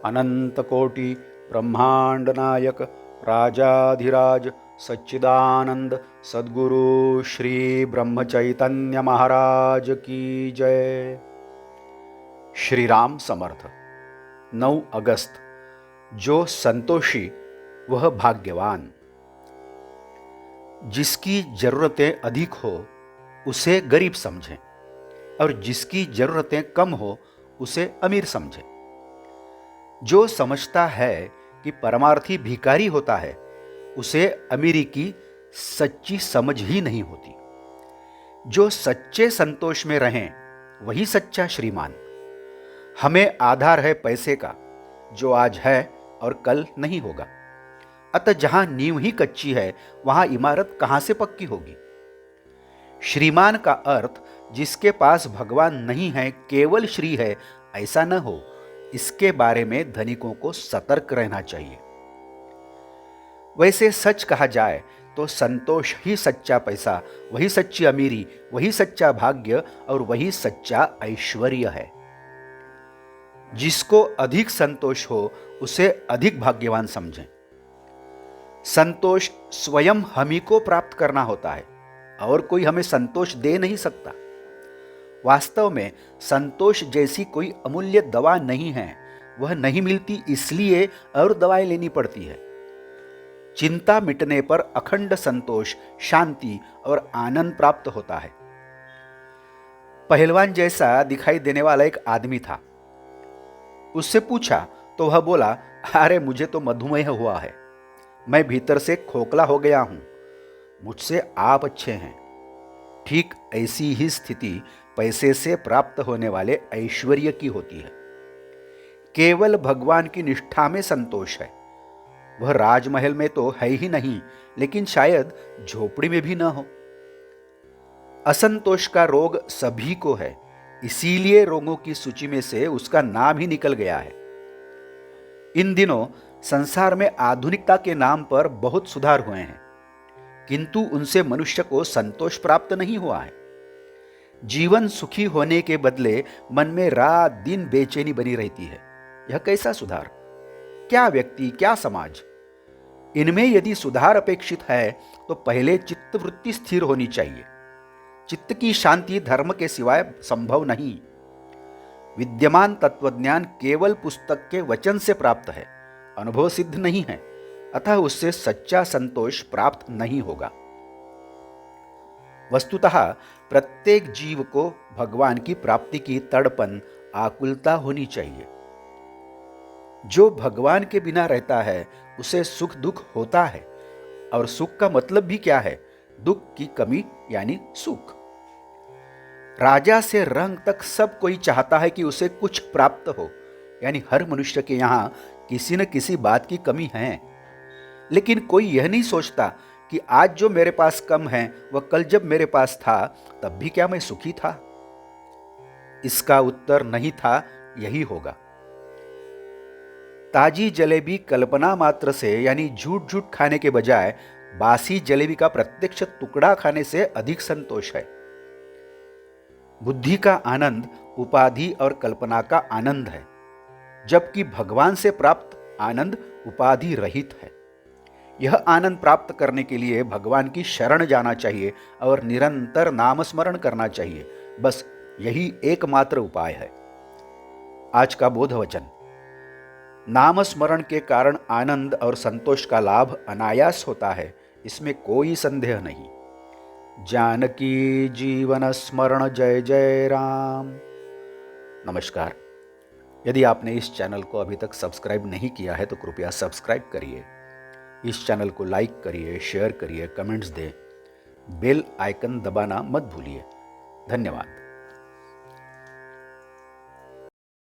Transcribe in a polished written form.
अनंत कोटि ब्रह्मांड नायक राजाधिराज सच्चिदानंद सद्गुरु श्री ब्रह्म चैतन्य महाराज की जय। श्री राम समर्थ। 9 अगस्त। जो संतोषी वह भाग्यवान। जिसकी जरूरतें अधिक हो उसे गरीब समझें और जिसकी जरूरतें कम हो उसे अमीर समझें। जो समझता है कि परमार्थी भिखारी होता है उसे अमीरी की सच्ची समझ ही नहीं होती। जो सच्चे संतोष में रहें वही सच्चा श्रीमान। हमें आधार है पैसे का जो आज है और कल नहीं होगा। अतः जहां नींव ही कच्ची है वहां इमारत कहां से पक्की होगी। श्रीमान का अर्थ जिसके पास भगवान नहीं है, केवल श्री है, ऐसा न हो। इसके बारे में धनिकों को सतर्क रहना चाहिए। वैसे सच कहा जाए तो संतोष ही सच्चा पैसा, वही सच्ची अमीरी, वही सच्चा भाग्य और वही सच्चा ऐश्वर्य है। जिसको अधिक संतोष हो उसे अधिक भाग्यवान समझें। संतोष स्वयं हमी को प्राप्त करना होता है और कोई हमें संतोष दे नहीं सकता। वास्तव में संतोष जैसी कोई अमूल्य दवा नहीं है। वह नहीं मिलती इसलिए और दवाएं लेनी पड़ती है। चिंता मिटने पर अखंड संतोष, शांति और आनंद प्राप्त होता है। पहलवान जैसा दिखाई देने वाला एक आदमी था। उससे पूछा तो वह बोला, अरे मुझे तो मधुमेह हुआ है, मैं भीतर से खोखला हो गया हूं, मुझसे आप अच्छे हैं। ठीक ऐसी ही स्थिति पैसे से प्राप्त होने वाले ऐश्वर्य की होती है। केवल भगवान की निष्ठा में संतोष है। वह राजमहल में तो है ही नहीं, लेकिन शायद झोपड़ी में भी न हो। असंतोष का रोग सभी को है, इसीलिए रोगों की सूची में से उसका नाम ही निकल गया है। इन दिनों संसार में आधुनिकता के नाम पर बहुत सुधार हुए हैं, किंतु उनसे मनुष्य को संतोष प्राप्त नहीं हुआ है। जीवन सुखी होने के बदले मन में रात दिन बेचैनी बनी रहती है। यह कैसा सुधार? क्या व्यक्ति, क्या समाज? इनमें यदि सुधार अपेक्षित है तो पहले चित्तवृत्ति स्थिर होनी चाहिए। चित्त की शांति धर्म के सिवाय संभव नहीं। विद्यमान तत्वज्ञान केवल पुस्तक के वचन से प्राप्त है, अनुभव सिद्ध नहीं है। अतः उससे सच्चा संतोष प्राप्त नहीं होगा। वस्तुतः प्रत्येक जीव को भगवान की प्राप्ति की तड़पन, आकुलता होनी चाहिए। जो भगवान के बिना रहता है उसे सुख दुख होता है, और सुख का मतलब भी क्या है? दुख की कमी यानी सुख। राजा से रंग तक सब कोई चाहता है कि उसे कुछ प्राप्त हो, यानी हर मनुष्य के यहां किसी न किसी बात की कमी है। लेकिन कोई यह नहीं सोचता कि आज जो मेरे पास कम है वह कल जब मेरे पास था तब भी क्या मैं सुखी था? इसका उत्तर नहीं था, यही होगा। ताजी जलेबी कल्पना मात्र से यानी झूठ झूठ खाने के बजाय बासी जलेबी का प्रत्यक्ष टुकड़ा खाने से अधिक संतोष है। बुद्धि का आनंद उपाधि और कल्पना का आनंद है, जबकि भगवान से प्राप्त आनंद उपाधि रहित है। यह आनंद प्राप्त करने के लिए भगवान की शरण जाना चाहिए और निरंतर नाम स्मरण करना चाहिए। बस यही एकमात्र उपाय है। आज का बोध वचन। नाम स्मरण के कारण आनंद और संतोष का लाभ अनायास होता है, इसमें कोई संदेह नहीं। जानकी जीवन स्मरण जय जय राम। नमस्कार। यदि आपने इस चैनल को अभी तक सब्सक्राइब नहीं किया है तो कृपया सब्सक्राइब करिए। इस चैनल को लाइक करिए, शेयर करिए, कमेंट्स दें। बेल आइकन दबाना मत भूलिए। धन्यवाद।